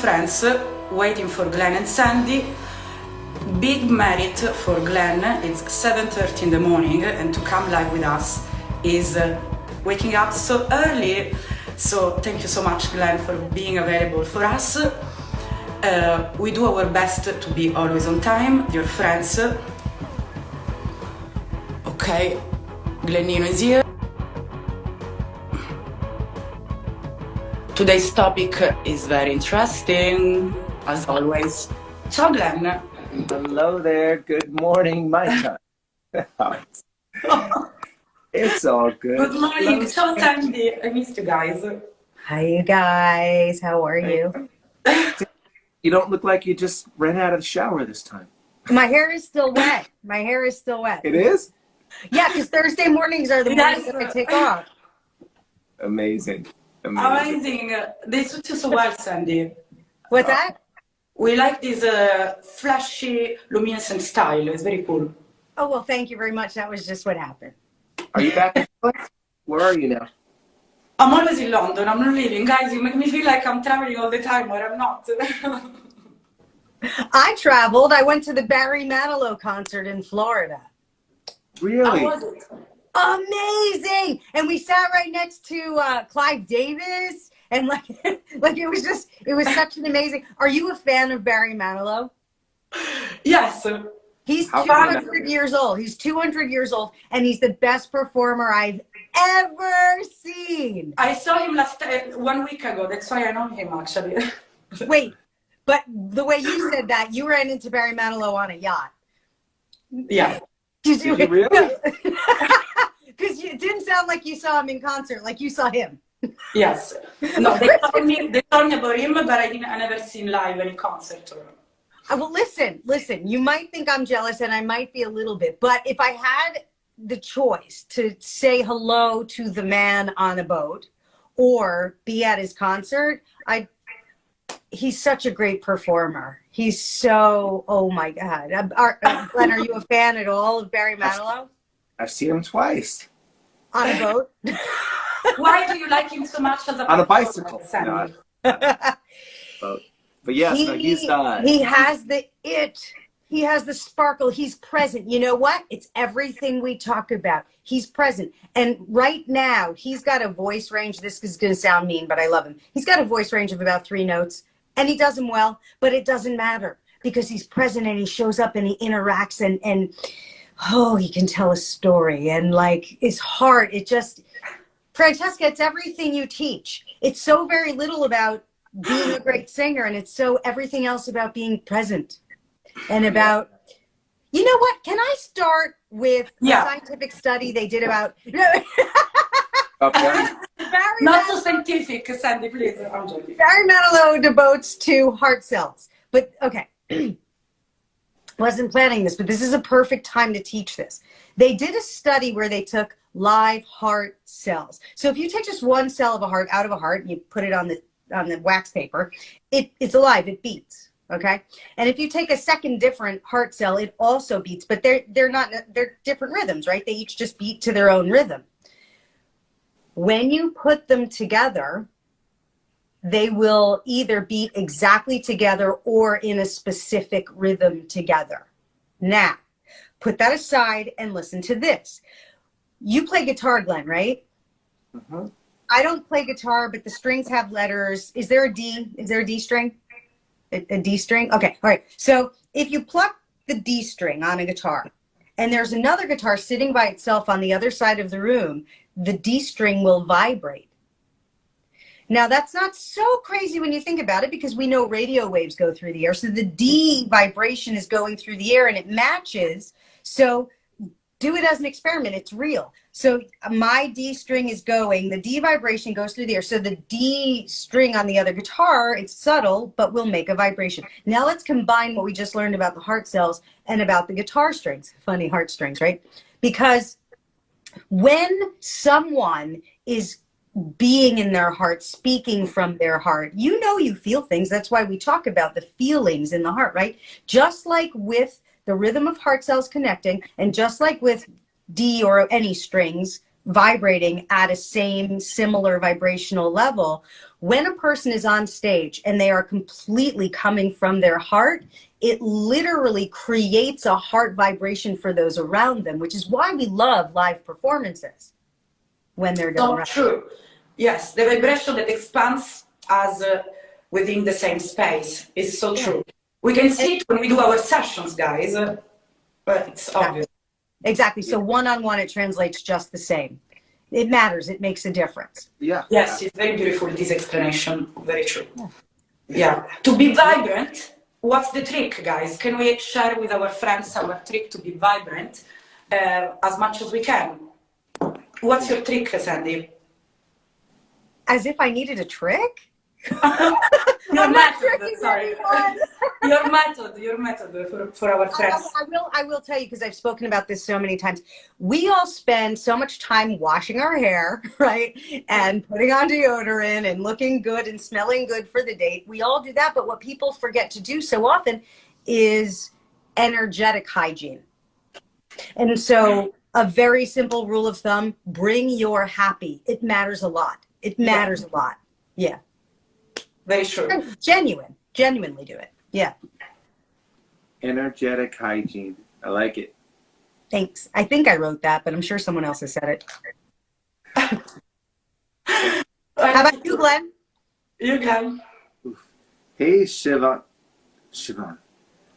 friends waiting for Glenn and Sandy. Big merit for Glenn, it's 7:30 in the morning, and to come live with us is waking up so early. So thank you so much, Glenn, for being available for us. We do our best to be always on time, dear friends. Okay, Glennino is here. Today's topic is very interesting, as always. Ciao, Glenn. Hello there. Good morning, my time. It's all good. Good morning. Ciao, Sandy. I missed you guys. Hi, you guys. How are you? You don't look like you just ran out of the shower this time. My hair is still wet. My hair is still wet. It is? Yeah, because Thursday mornings are the mornings that I take off. Amazing. Amazing. They suit you so well, Sandy. What's that? We like this flashy, luminescent style. It's very cool. Oh, well, thank you very much. That was just what happened. Are you back? Where are you now? I'm always in London. I'm not leaving. Guys, you make me feel like I'm traveling all the time, but I'm not. I traveled. I went to the Barry Manilow concert in Florida. Really? How was it? Amazing. And we sat right next to Clive Davis. And like it was such an amazing. Are you a fan of Barry Manilow? Yes. He's 200 years old. He's 200 years old, and he's the best performer I've ever seen. I saw him 1 week ago. That's why I know him, actually. Wait, but the way you said that, you ran into Barry Manilow on a yacht. Yeah. Did you really? Because it didn't sound like you saw him in concert, like you saw him. Yes. No, they told me about him, but I never seen live any concert. Well, listen, you might think I'm jealous, and I might be a little bit, but if I had the choice to say hello to the man on a boat or be at his concert, he's such a great performer. He's so, oh my God. Glenn, are you a fan at all of Barry Manilow? I've seen him twice. On a boat? Why do you like him so much as a on a bicycle? Sandy? But yes, he has the it. He has the sparkle. He's present. You know what? It's everything we talk about. He's present. And right now, he's got a voice range. This is going to sound mean, but I love him. He's got a voice range of about 3 notes, and he does them well, but it doesn't matter because he's present and he shows up and he interacts and oh, he can tell a story. And like his heart, it just, Francesca, it's everything you teach. It's so very little about being a great singer, and it's so everything else about being present and about, you know what, can I start with a scientific study they did about Okay. Not so scientific, Sandy, please. I'm joking. Barry Manilow devotes to heart cells, but okay. Wasn't planning this, but this is a perfect time to teach this. They did a study where they took live heart cells. So if you take just one cell of a heart out of a heart and you put it on the wax paper, it's alive, it beats, okay? And if you take a second different heart cell, it also beats, but they're different rhythms, right? They each just beat to their own rhythm. When you put them together, they will either beat exactly together or in a specific rhythm together. Now, put that aside and listen to this. You play guitar, Glenn, right? Mm-hmm. I don't play guitar, but the strings have letters. Is there a D? Is there a D string? A D string? Okay, all right. So if you pluck the D string on a guitar and there's another guitar sitting by itself on the other side of the room, the D string will vibrate. Now, that's not so crazy when you think about it because we know radio waves go through the air. So the D vibration is going through the air and it matches. So do it as an experiment. It's real. So my D string is going, the D vibration goes through the air. So the D string on the other guitar, it's subtle, but will make a vibration. Now let's combine what we just learned about the heart cells and about the guitar strings. Funny heartstrings, right? Because when someone is being in their heart, speaking from their heart, you know you feel things. That's why we talk about the feelings in the heart, right? Just like with the rhythm of heart cells connecting, and just like with D or any strings vibrating at a similar vibrational level. When a person is on stage and they are completely coming from their heart, it literally creates a heart vibration for those around them, which is why we love live performances when they're done right. True. Yes, the vibration that expands us within the same space is so true. We can see it when we do our sessions, guys, but it's obvious. Exactly. So one-on-one, it translates just the same. It matters. It makes a difference. Yeah. Yes, it's very beautiful, this explanation. Very true. Yeah. To be vibrant, what's the trick, guys? Can we share with our friends our trick to be vibrant as much as we can? What's your trick, Sandy? As if I needed a trick? Your method, sorry. your method for our friends. I will tell you, because I've spoken about this so many times. We all spend so much time washing our hair, right? And putting on deodorant and looking good and smelling good for the date. We all do that, but what people forget to do so often is energetic hygiene. And so a very simple rule of thumb, bring your happy. It matters a lot. It matters a lot. Yeah. Very true. Genuinely do it. Yeah. Energetic hygiene. I like it. Thanks. I think I wrote that, but I'm sure someone else has said it. How about you, Glenn? You can. Hey, Siobhan.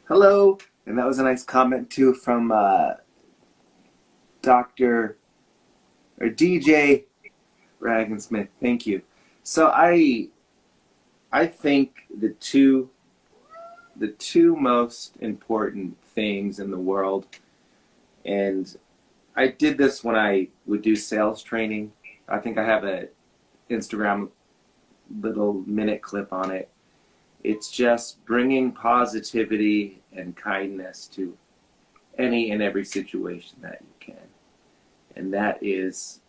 Hello. And that was a nice comment too from Dr. or DJ Ragensmith. Thank you. So I think the two most important things in the world, and I did this when I would do sales training. I think I have a Instagram little minute clip on it. It's just bringing positivity and kindness to any and every situation that you can. And that is,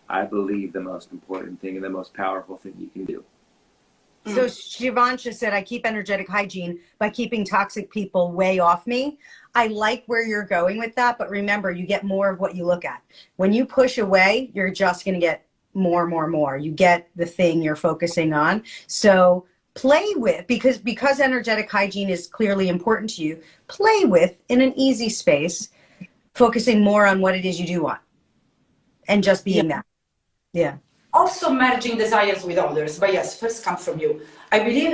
I believe, the most important thing and the most powerful thing you can do. So Shivansha said, I keep energetic hygiene by keeping toxic people way off me. I like where you're going with that, but remember, you get more of what you look at. When you push away, you're just going to get more. You get the thing you're focusing on. So play with, because energetic hygiene is clearly important to you, play with in an easy space, focusing more on what it is you do want and just being that. Yeah. Also merging desires with others, but yes, first come from you. I believe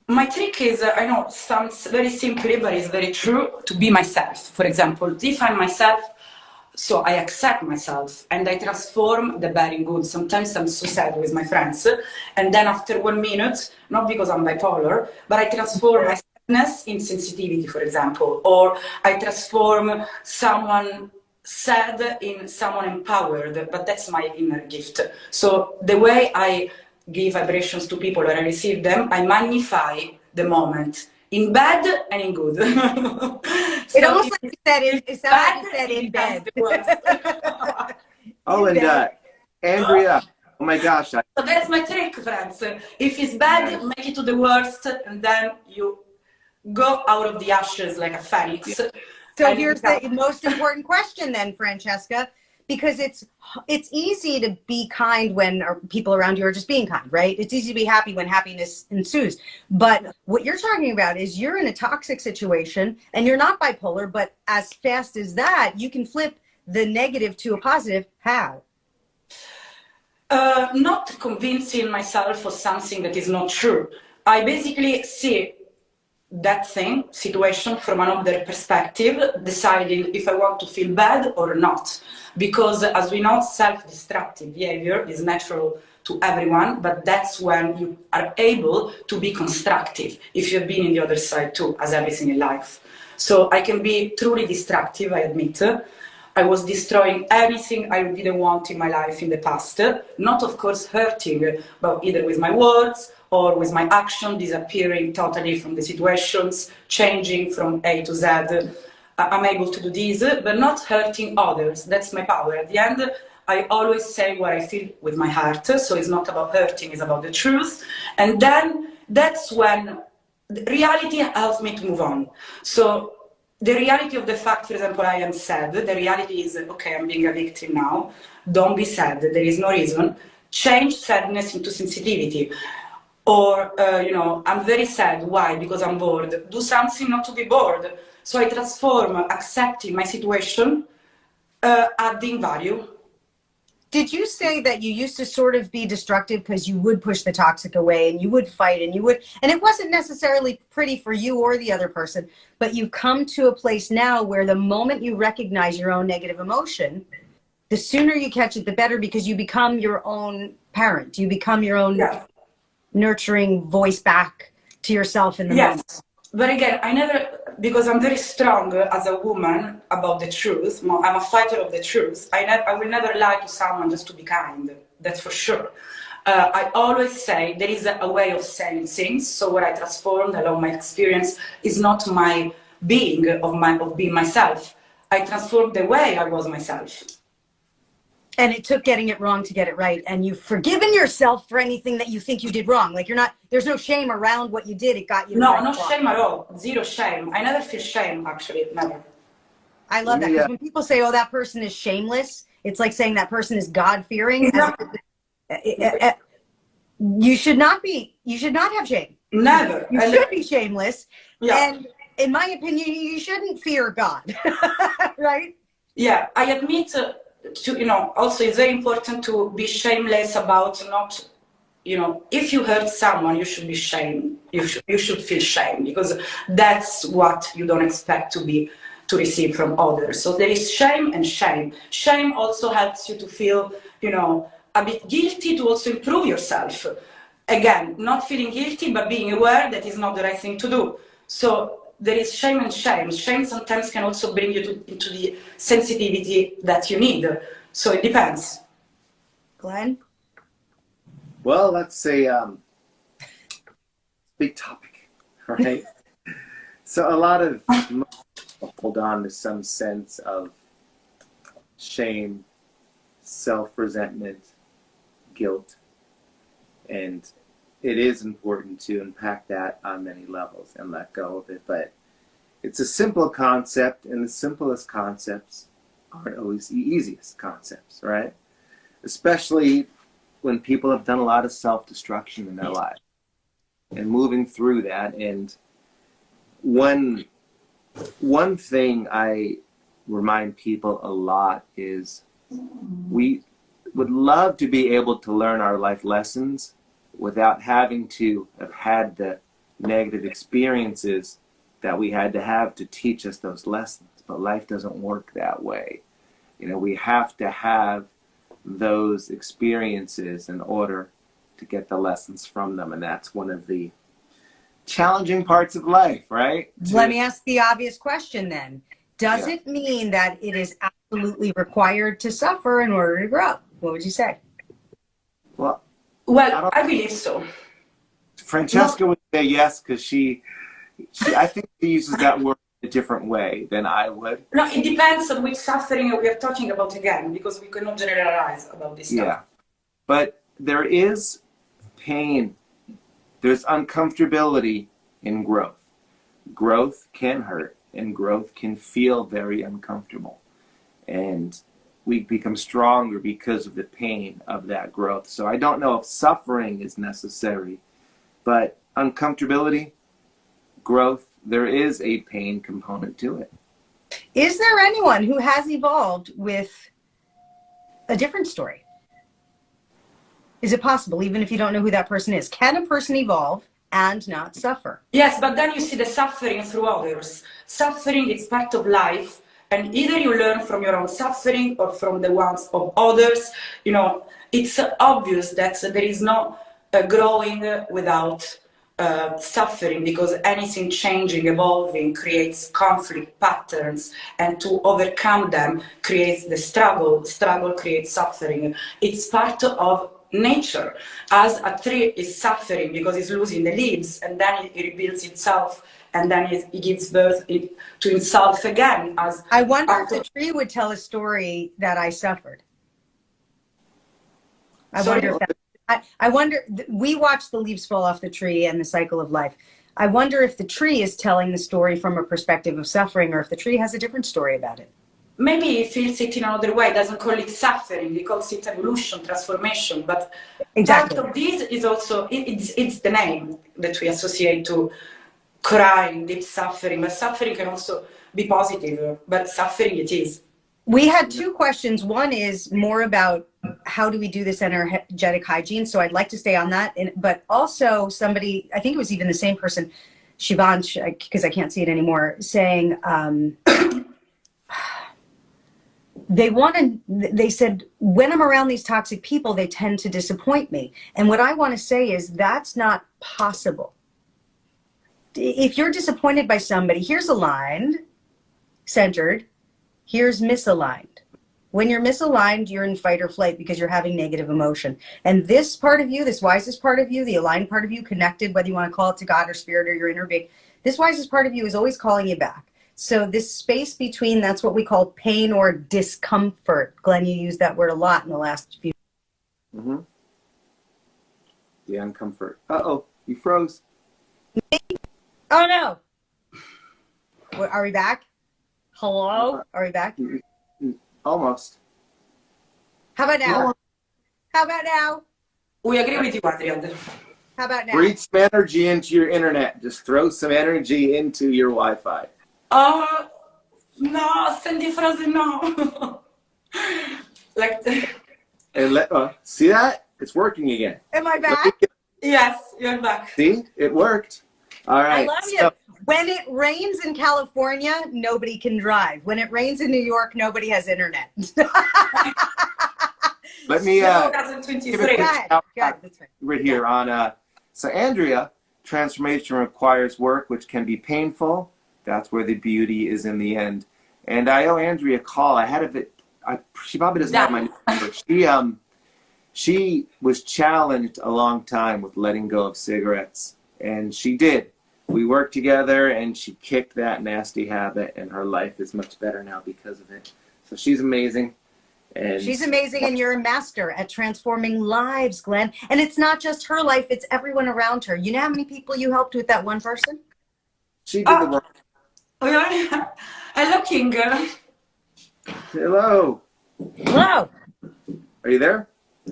my trick is, I know it sounds very simple, but it's very true, to be myself. For example, if I'm myself, so I accept myself and I transform the bad in good. Sometimes I'm so sad with my friends, and then after 1 minute, not because I'm bipolar, but I transform my sadness in sensitivity, for example, or I transform someone sad in someone empowered, but that's my inner gift. So the way I give vibrations to people or I receive them, I magnify the moment in bad and in good. It almost like you said it sounded like you said in bed. Oh, and Andrea, oh my gosh. So that's my trick, friends. If it's bad, make it to the worst, and then you go out of the ashes like a phoenix. Yeah. So here's the most important question then, Francesca, because it's easy to be kind when people around you are just being kind, right? It's easy to be happy when happiness ensues. But what you're talking about is you're in a toxic situation and you're not bipolar, but as fast as that, you can flip the negative to a positive. How? Not convincing myself of something that is not true. I basically see that situation from another perspective, deciding if I want to feel bad or not. Because as we know, self-destructive behavior is natural to everyone, but that's when you are able to be constructive, if you've been in the other side too, as everything in life. So I can be truly destructive, I admit. I was destroying everything I didn't want in my life in the past, not of course hurting, but either with my words or with my action, disappearing totally from the situations, changing from A to Z. I'm able to do this, but not hurting others. That's my power. At the end, I always say what I feel with my heart, so it's not about hurting, it's about the truth. And then that's when reality helps me to move on. So the reality of the fact, for example, I am sad. The reality is, okay, I'm being a victim now. Don't be sad. There is no reason. Change sadness into sensitivity. Or, I'm very sad. Why? Because I'm bored. Do something not to be bored. So I transform accepting my situation, adding value. Did you say that you used to sort of be destructive because you would push the toxic away and you would fight and and it wasn't necessarily pretty for you or the other person, but you've come to a place now where the moment you recognize your own negative emotion, the sooner you catch it, the better, because you become your own parent. You become your own nurturing voice back to yourself in the moment. But again, I never, because I'm very strong as a woman about the truth. I'm a fighter of the truth. I will never lie to someone just to be kind. That's for sure. I always say there is a way of saying things. So what I transformed along my experience is not my being of being myself. I transformed the way I was myself. And it took getting it wrong to get it right. And you've forgiven yourself for anything that you think you did wrong. Like there's no shame around what you did. It got you. No shame at all. Zero shame. I never feel shame, actually. Never. I love that. Because when people say, oh, that person is shameless, it's like saying that person is God-fearing. You should not be. You should not have shame. Never. You should be shameless. Yeah. And in my opinion, you shouldn't fear God. Right? Yeah, I admit also it's very important to be shameless about not, if you hurt someone, you should be shamed. You should feel shame, because that's what you don't expect to receive from others. So there is shame and shame. Shame also helps you to feel, a bit guilty, to also improve yourself. Again, not feeling guilty, but being aware that is not the right thing to do. So there is shame and shame. Shame sometimes can also bring you into the sensitivity that you need. So it depends. Glenn? Well, that's a big topic, right? So a lot of people hold on to some sense of shame, self-resentment, guilt, and it is important to unpack that on many levels and let go of it. But it's a simple concept, and the simplest concepts aren't always the easiest concepts, right? Especially when people have done a lot of self-destruction in their life and moving through that. And one thing I remind people a lot is we would love to be able to learn our life lessons without having to have had the negative experiences that we had to have to teach us those lessons. But life doesn't work that way. We have to have those experiences in order to get the lessons from them. And that's one of the challenging parts of life, right? Let me ask the obvious question then. Does it mean that it is absolutely required to suffer in order to grow? What would you say? Well, I believe so. Francesca would say yes, because I think she uses that word in a different way than I would. No, it depends on which suffering we are talking about again, because we cannot generalize about this stuff. Yeah, but there is pain. There's uncomfortability in growth. Growth can hurt, and growth can feel very uncomfortable. And we become stronger because of the pain of that growth. So I don't know if suffering is necessary, but uncomfortability, growth, there is a pain component to it. Is there anyone who has evolved with a different story? Is it possible, even if you don't know who that person is? Can a person evolve and not suffer? Yes, but then you see the suffering through others. Suffering is part of life. And either you learn from your own suffering or from the ones of others. It's obvious that there is no growing without suffering, because anything changing, evolving, creates conflict patterns, and to overcome them creates the struggle. Struggle creates suffering. It's part of nature. As a tree is suffering because it's losing the leaves, and then it rebuilds itself, and then it gives birth to itself again. I wonder if the tree would tell a story that I suffered. I wonder, we watch the leaves fall off the tree and the cycle of life. I wonder if the tree is telling the story from a perspective of suffering, or if the tree has a different story about it. Maybe he feels it in another way, doesn't call it suffering, he calls it evolution, transformation. But Exactly. part of this is also, it's the name that we associate to crying, deep suffering. But suffering can also be positive, but suffering it is. We had two questions. One is more about how do we do this energetic hygiene? So I'd like to stay on that. But also somebody, I think it was even the same person, Shivansh, because I can't see it anymore, saying they said, when I'm around these toxic people, they tend to disappoint me. And what I want to say is that's not possible. If you're disappointed by somebody, here's aligned, centered, here's misaligned. When you're misaligned, you're in fight or flight because you're having negative emotion. And this part of you, this wisest part of you, the aligned part of you, connected, whether you want to call it to God or spirit or your inner being, this wisest part of you is always calling you back. So this space between, that's what we call pain or discomfort. Glenn, you used that word a lot in the last few. Mm-hmm. The uncomfort. Uh-oh, you froze. Oh, no. Are we back? Hello? Are we back? Almost. How about now? How about now? We agree with you, Adrian. How about now? Breathe some energy into your internet. Just throw some energy into your Wi-Fi. Oh, no, Sandy frozen, no. Like, And see that? It's working again. Am I back? yes, you're back. See? It worked. All right. I love you. When it rains in California, nobody can drive. When it rains in New York, nobody has internet. Let me give a quick shout out right here on so Andrea, transformation requires work which can be painful. That's where the beauty is in the end. And I owe Andrea a call. I had a bit. She probably doesn't have my number. She was challenged a long time with letting go of cigarettes, and she did. We worked together, and she kicked that nasty habit, and her life is much better now because of it. So she's amazing. And she's amazing, and you're a master at transforming lives, Glenn. And it's not just her life, it's everyone around her. You know how many people you helped with that one person? She did the work. Hello, King. Hello. Hello. Are you there?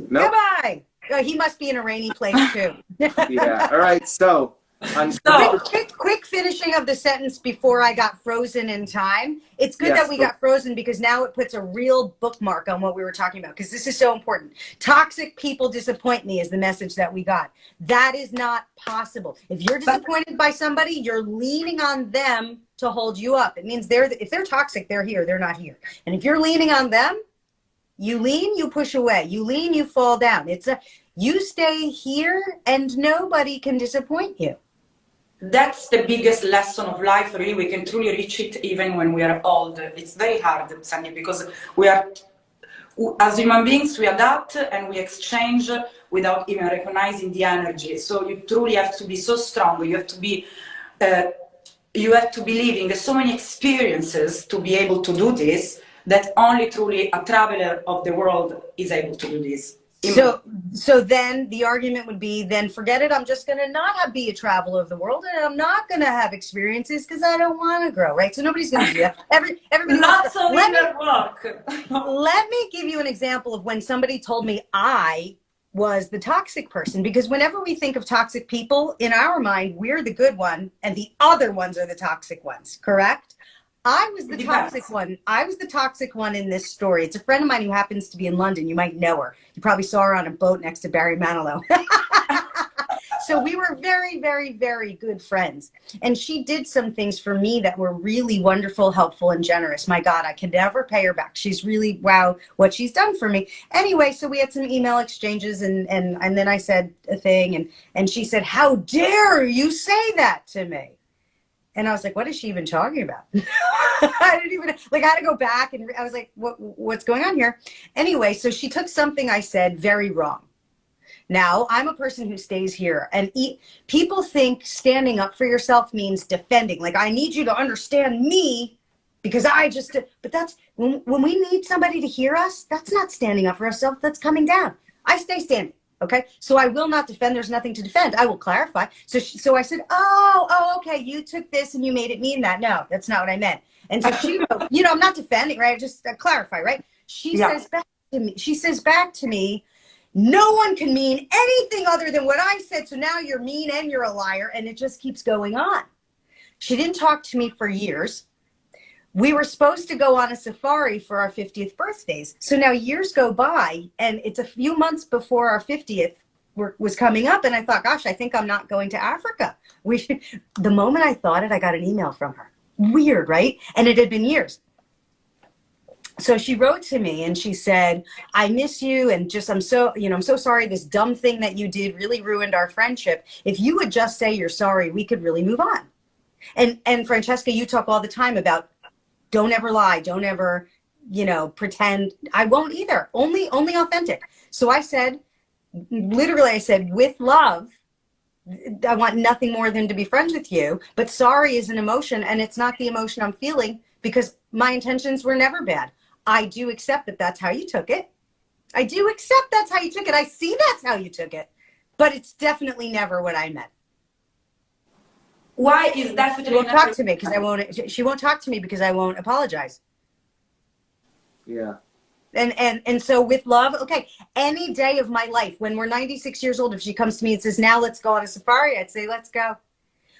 No. Goodbye. Oh, he must be in a rainy place, too. Yeah. All right. So, quick finishing of the sentence before I got frozen in time. It's good that we got frozen because now it puts a real bookmark on what we were talking about, because this is so important. Toxic people disappoint me is the message that we got. That is not possible. If you're disappointed by somebody, you're leaning on them to hold you up. It means if they're toxic, they're here, they're not here. And if you're leaning on them, you lean, you push away. You lean, you fall down. You stay here and nobody can disappoint you. That's the biggest lesson of life, really. We can truly reach it even when we are old. It's very hard, Sandy, because we are, as human beings, we adapt and we exchange without even recognizing the energy. So you truly have to be so strong. You have to be living so many experiences to be able to do this, that only truly a traveler of the world is able to do this. So then the argument would be, then forget it. I'm just going to not be a traveler of the world, and I'm not going to have experiences because I don't want to grow, right? So nobody's going to do that. Everybody not so work. Let me give you an example of when somebody told me I was the toxic person, because whenever we think of toxic people, in our mind, we're the good one and the other ones are the toxic ones, correct? I was the toxic one. I was the toxic one in this story. It's a friend of mine who happens to be in London. You might know her. You probably saw her on a boat next to Barry Manilow. So we were very, very, very good friends. And she did some things for me that were really wonderful, helpful, and generous. My God, I can never pay her back. She's really, wow, what she's done for me. Anyway, so we had some email exchanges, and then I said a thing, and she said, "How dare you say that to me?" And I was like, what is she even talking about? I didn't even, I had to go back, and I was like, what's going on here? Anyway, so she took something I said very wrong. Now, I'm a person who stays here, and people think standing up for yourself means defending. Like, I need you to understand me because but that's, when we need somebody to hear us, that's not standing up for ourselves, that's coming down. I stay standing. Okay, so I will not defend. There's nothing to defend. I will clarify. So I said, oh, okay, you took this and you made it mean that. No, that's not what I meant. And so she wrote, I'm not defending, right? Just clarify, right? She says back to me, no one can mean anything other than what I said. So now you're mean and you're a liar. And it just keeps going on. She didn't talk to me for years. We were supposed to go on a safari for our 50th birthdays. So now years go by and it's a few months before our 50th was coming up. And I thought, gosh, I think I'm not going to Africa. The moment I thought it, I got an email from her. Weird, right? And it had been years. So she wrote to me and she said, I miss you. And I'm so sorry. This dumb thing that you did really ruined our friendship. If you would just say you're sorry, we could really move on. And Francesca, you talk all the time about don't ever lie. Don't ever, pretend. I won't either. Only authentic. So I said, literally, with love, I want nothing more than to be friends with you. But sorry is an emotion, and it's not the emotion I'm feeling because my intentions were never bad. I do accept that that's how you took it. I do accept that's how you took it. I see that's how you took it. But it's definitely never what I meant. Why is that? She won't talk to me because I won't. She won't talk to me because I won't apologize. Yeah. And so with love, okay, any day of my life, when we're 96 years old, if she comes to me and says, now let's go on a safari, I'd say, let's go.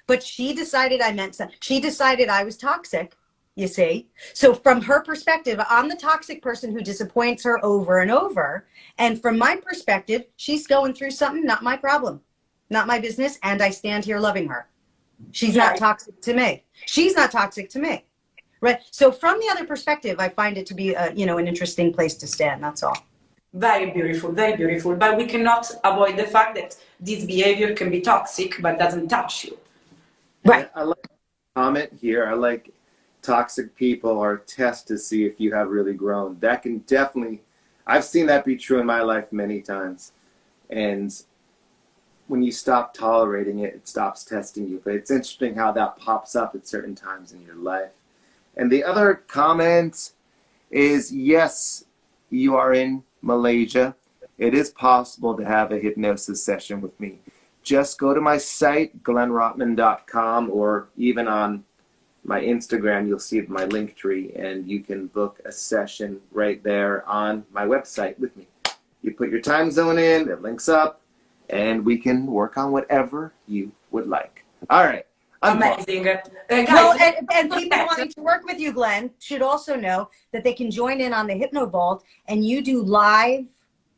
But she decided I meant something. She decided I was toxic, you see. So from her perspective, I'm the toxic person who disappoints her over and over. And from my perspective, she's going through something, not my problem, not my business. And I stand here loving her. She's not toxic to me. She's not toxic to me. Right. So from the other perspective, I find it to be, an interesting place to stand. That's all. Very beautiful, very beautiful. But we cannot avoid the fact that this behavior can be toxic, but doesn't touch you. Right. I like comment here. I like toxic people or test to see if you have really grown. That can definitely, I've seen that be true in my life many times. And when you stop tolerating it, it stops testing you. But it's interesting how that pops up at certain times in your life. And the other comment is, yes, you are in Malaysia. It is possible to have a hypnosis session with me. Just go to my site, glennrottmann.com, or even on my Instagram, you'll see my link tree, and you can book a session right there on my website with me. You put your time zone in, it links up, and we can work on whatever you would like. All right. Amazing. Guys, and people wanting to work with you, Glenn, should also know that they can join in on the Hypno Vault, and you do live,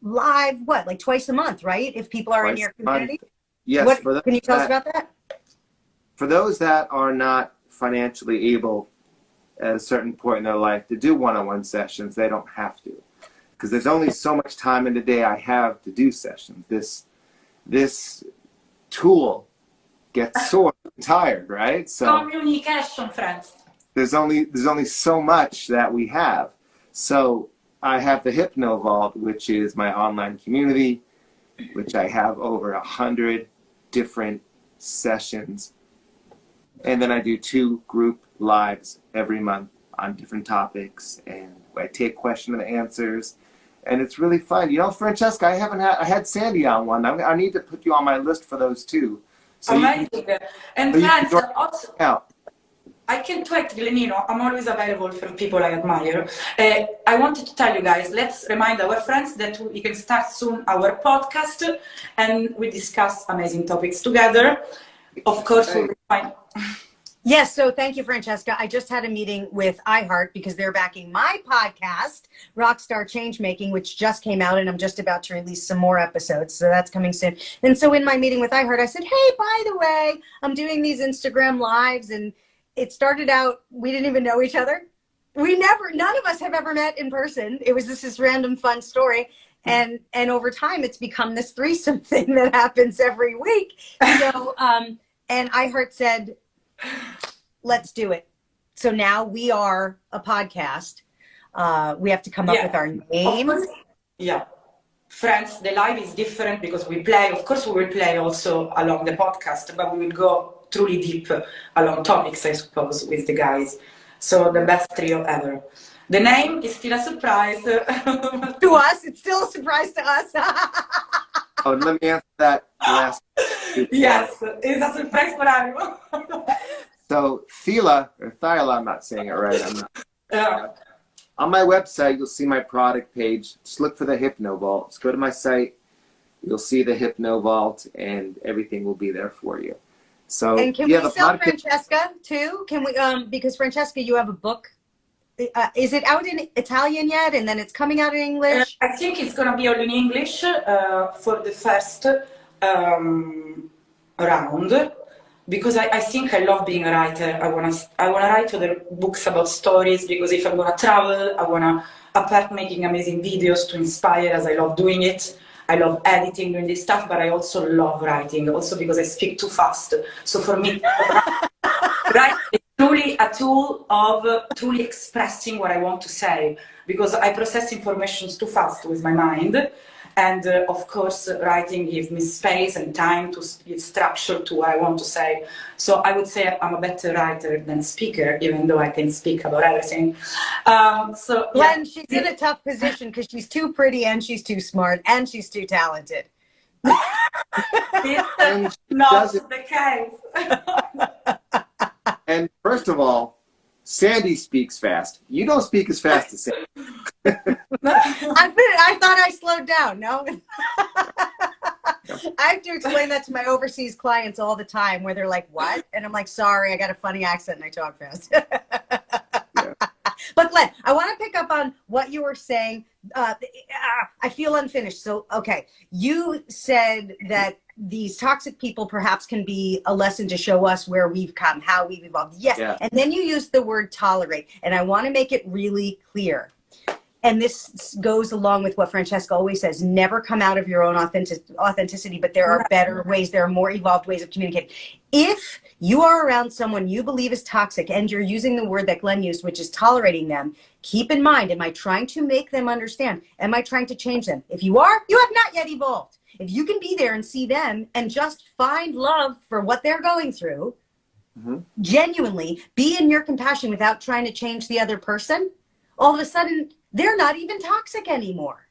what, like twice a month, right? If people are in your community? Yes. Can you tell us about that? For those that are not financially able at a certain point in their life to do one-on-one sessions, they don't have to. Because there's only so much time in the day I have to do sessions. This tool gets sore and tired, right? So communication, friends. There's only so much that we have. So I have the Hypno Vault, which is my online community, which I have over 100 different sessions. And then I do 2 group lives every month on different topics, and I take question and answers. And it's really fun. Francesca, I had Sandy on one. I need to put you on my list for those too. So amazing. And friends, also, I can't wait, Glenino. I'm always available for people I admire. I wanted to tell you guys, let's remind our friends that we can start soon our podcast, and we discuss amazing topics together. Of course, we'll find... Yes, so thank you, Francesca. I just had a meeting with C.Ht because they're backing my podcast, Rockstar Changemaking, which just came out, and I'm just about to release some more episodes, so that's coming soon. And so in my meeting with C.Ht, I said, hey, by the way, I'm doing these Instagram lives, and it started out, we didn't even know each other. None of us have ever met in person. It was just this random fun story. And over time, it's become this threesome thing that happens every week. So, and C.Ht said, let's do it. So now we are a podcast. We have to come up with our name. Yeah. Friends, the live is different because we play. Of course, we will play also along the podcast, but we will go truly deep along topics, I suppose, with the guys. So the best trio ever. The name is still a surprise. To us, it's still a surprise to us. Oh, and let me answer that last. Yes, it's a surprise for everyone. So Thila, or Thyla, I'm not saying it right. I'm not. Yeah. On my website, you'll see my product page. Just look for the Hypno Vault. Just go to my site. You'll see the Hypno Vault, and everything will be there for you. So, And can we sell Francesca too? Can we? Because Francesca, you have a book. Is it out in Italian yet? And then it's coming out in English? I think it's going to be all in English for the first round, because I think I love being a writer. I wanna write other books about stories, because if I'm gonna travel, I wanna, apart making amazing videos to inspire, as I love doing it, I love editing, doing this stuff, but I also love writing, also because I speak too fast. So for me, writing is truly a tool of truly expressing what I want to say, because I process information too fast with my mind. And of course, writing gives me space and time to give structure to what I want to say. So I would say I'm a better writer than speaker, even though I can speak about everything. So Glenn, yeah. she's in a tough position because she's too pretty and she's too smart and she's too talented. It's not the case. And first of all, Sandy speaks fast. You don't speak as fast as Sandy. I thought I slowed down. No, I have to explain that to my overseas clients all the time, where they're like, "What?" And I'm like, "Sorry, I got a funny accent and I talk fast." Yeah. But Glenn, I want to pick up on what you were saying. I feel unfinished. So, okay, you said that these toxic people perhaps can be a lesson to show us where we've come, how we've evolved. Yes. Yeah. And then you used the word tolerate. And I want to make it really clear. And this goes along with what Francesca always says, never come out of your own authenticity, but there are better ways, there are more evolved ways of communicating. If you are around someone you believe is toxic and you're using the word that Glenn used, which is tolerating them, keep in mind, am I trying to make them understand? Am I trying to change them? If you are, you have not yet evolved. If you can be there and see them and just find love for what they're going through, genuinely be in your compassion without trying to change the other person, all of a sudden, they're not even toxic anymore.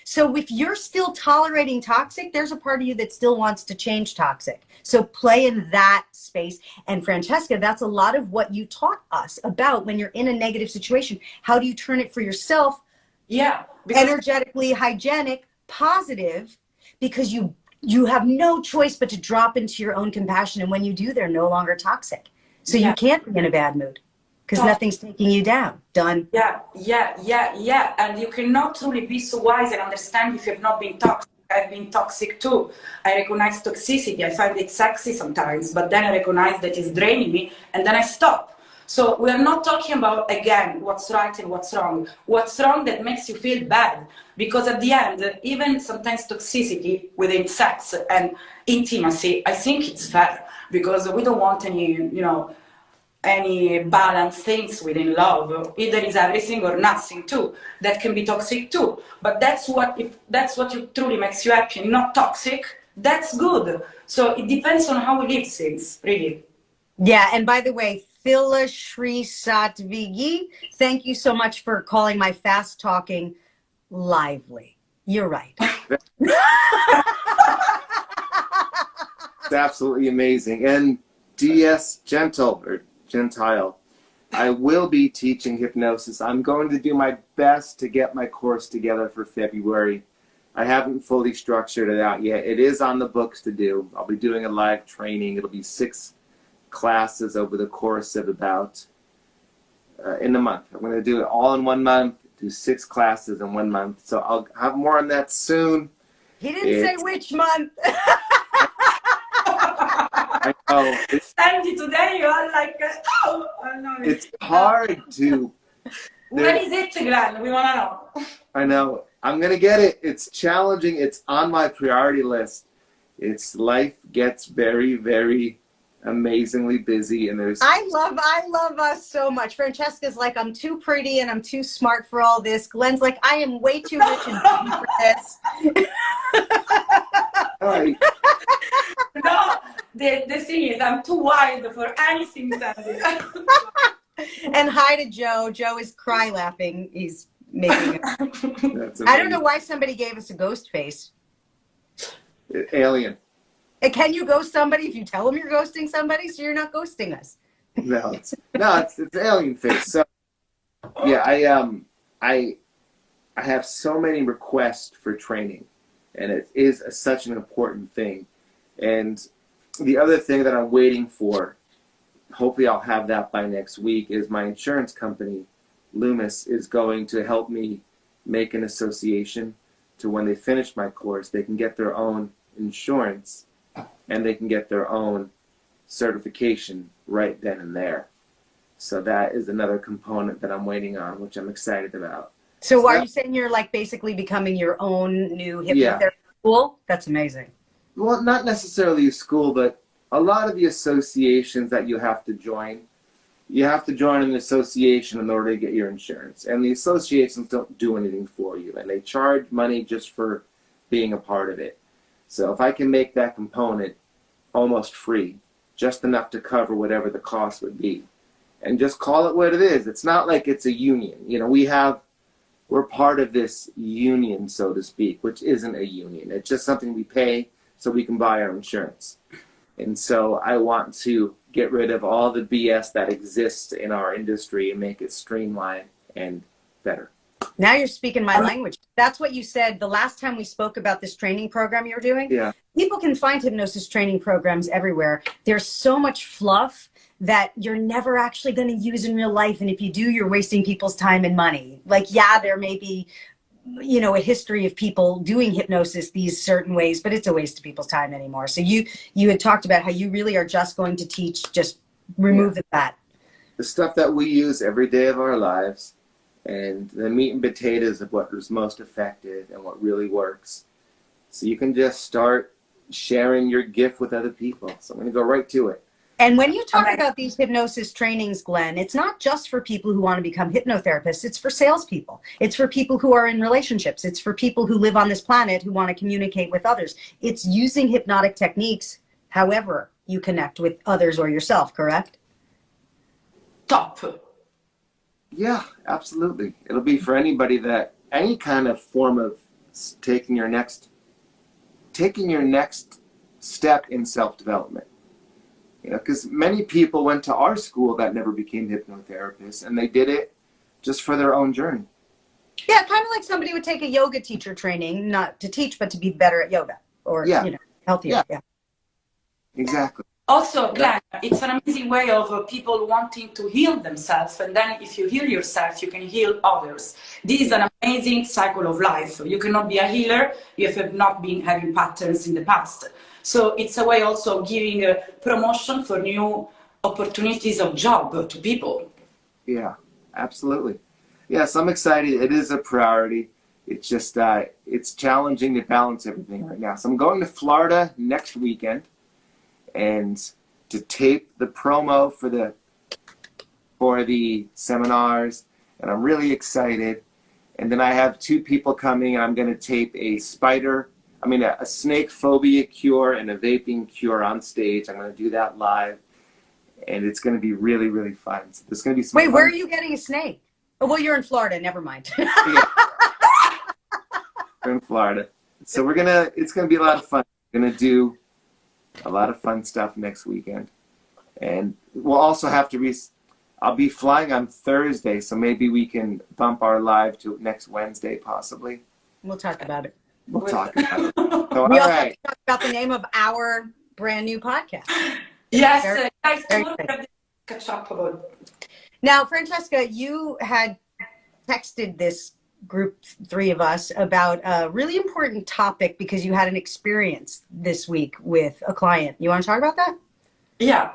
So if you're still tolerating toxic, there's a part of you that still wants to change toxic. So play in that space. And Francesca, that's a lot of what you taught us about when you're in a negative situation. How do you turn it for yourself? Yeah. Energetically, hygienic, positive, because you have no choice but to drop into your own compassion. And when you do, they're no longer toxic. So you can't be in a bad mood. Because nothing's taking you down. Done. Yeah. And you cannot truly be so wise and understand if you've not been toxic. I've been toxic too. I recognize toxicity. I find it sexy sometimes, but then I recognize that it's draining me, and then I stop. So we are not talking about, again, what's right and what's wrong. What's wrong that makes you feel bad. Because at the end, even sometimes toxicity within sex and intimacy, I think it's fair. Because we don't want any balanced things within love. Either is everything or nothing too. That can be toxic too. But if that's what truly makes you happy, not toxic, that's good. So it depends on how we live things, really. Yeah, and by the way, Thila Shri Satvigi, thank you so much for calling my fast talking lively. You're right. It's absolutely amazing. And DS Gentle, or Gentile, I will be teaching hypnosis. I'm going to do my best to get my course together for February. I haven't fully structured it out yet. It is on the books to do. I'll be doing a live training. It'll be 6 classes over the course of about in a month. I'm going to do it all in 1 month, do 6 classes in 1 month. So I'll have more on that soon. He didn't say which month. I know. Sandy, today you are like, oh no. It's hard to. When is it, Glenn? We want to know. I know. I'm going to get it. It's challenging. It's on my priority list. Life gets very, very amazingly busy, and there's. I love us so much. Francesca's like, I'm too pretty and I'm too smart for all this. Glenn's like, I am way too rich and beauty for this. Right. No, the thing is, I'm too wild for anything, Sandy. And hi to Joe. Joe is cry laughing. He's making it. That's I don't know why somebody gave us a ghost face. Alien. And can you ghost somebody if you tell them you're ghosting somebody? So you're not ghosting us. No, it's alien face. So yeah, I have so many requests for training, and it is such an important thing. And the other thing that I'm waiting for, hopefully I'll have that by next week, is my insurance company, Loomis, is going to help me make an association to when they finish my course, they can get their own insurance and they can get their own certification right then and there. So that is another component that I'm waiting on, which I'm excited about. So are you saying you're like basically becoming your own new hypnotherapy school? That's amazing. Well, not necessarily a school, but a lot of the associations that you have to join an association in order to get your insurance. And the associations don't do anything for you, and they charge money just for being a part of it. So if I can make that component almost free, just enough to cover whatever the cost would be, and just call it what it is. It's not like it's a union. You know, we're part of this union, so to speak, which isn't a union. It's just something we pay so we can buy our insurance. And so I want to get rid of all the BS that exists in our industry and make it streamlined and better. Now you're speaking my language. That's what you said the last time we spoke about this training program you're doing. Yeah. People can find hypnosis training programs everywhere. There's so much fluff that you're never actually going to use in real life. And if you do, you're wasting people's time and money. Like, yeah, there may be, you know, a history of people doing hypnosis these certain ways, but it's a waste of people's time anymore. So you had talked about how you really are just going to teach, just remove that. The stuff that we use every day of our lives, and the meat and potatoes of what is most effective and what really works. So you can just start sharing your gift with other people. So I'm going to go right to it. And when you talk about these hypnosis trainings, Glenn, it's not just for people who want to become hypnotherapists. It's for salespeople. It's for people who are in relationships. It's for people who live on this planet who want to communicate with others. It's using hypnotic techniques however you connect with others or yourself, correct? Top. Yeah, absolutely. It'll be for anybody that, any kind of form of taking your next step in self-development. You know, because many people went to our school that never became hypnotherapists, and they did it just for their own journey. Yeah, kind of like somebody would take a yoga teacher training, not to teach, but to be better at yoga or, you know, healthier. Yeah. Exactly. Also, Glenn, it's an amazing way of people wanting to heal themselves, and then if you heal yourself, you can heal others. This is an amazing cycle of life. You cannot be a healer if you have not been having patterns in the past. So it's a way also of giving a promotion for new opportunities of job to people. Yeah, absolutely. Yes, I'm excited. It is a priority. It's just, it's challenging to balance everything right now. So I'm going to Florida next weekend, and to tape the promo for the seminars, and I'm really excited. And then I have 2 people coming, and I'm going to tape a snake phobia cure and a vaping cure on stage. I'm going to do that live, and it's going to be really, really fun. So there's going to be some Wait, fun. where are you getting a snake? Oh, well, you're in Florida. Never mind. Yeah. We're in Florida. So it's going to be a lot of fun. We're going to do a lot of fun stuff next weekend. And we'll also have to I'll be flying on Thursday, so maybe we can bump our live to next Wednesday, possibly. We'll talk about it. We'll talk about it. So, We all also right. have to talk about the name of our brand new podcast. Yes, guys, very tomorrow we have to catch up about. Now, Francesca, you had texted this group, 3 of us, about a really important topic because you had an experience this week with a client. You want to talk about that? Yeah,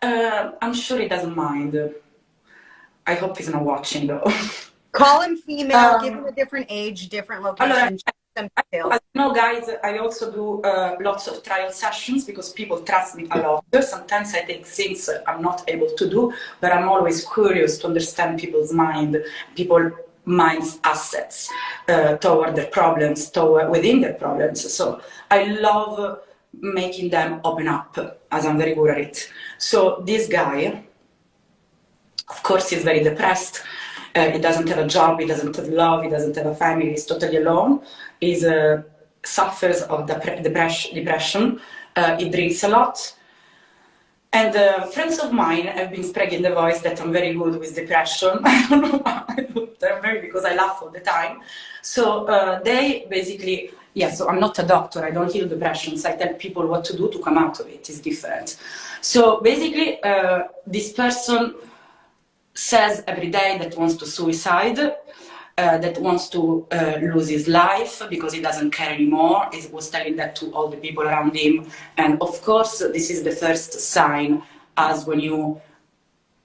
I'm sure he doesn't mind. I hope he's not watching though. Call him female, give him a different age, different location. Some details. As you know, guys, I also do lots of trial sessions because people trust me a lot. Sometimes I take things I'm not able to do, but I'm always curious to understand people's mind's assets toward their problems, within their problems. So I love making them open up, as I'm very good at it. So this guy, of course, he's very depressed. He doesn't have a job, he doesn't have love, he doesn't have a family, he's totally alone. He's suffers of depression. He drinks a lot. And friends of mine have been spreading the voice that I'm very good with depression. I don't know why, but maybe because I laugh all the time. So they basically, so I'm not a doctor, I don't heal depressions, I tell people what to do to come out of it, it's different. So basically, this person says every day that wants to suicide, that wants to lose his life because he doesn't care anymore. He was telling that to all the people around him. And of course, this is the first sign, as when you,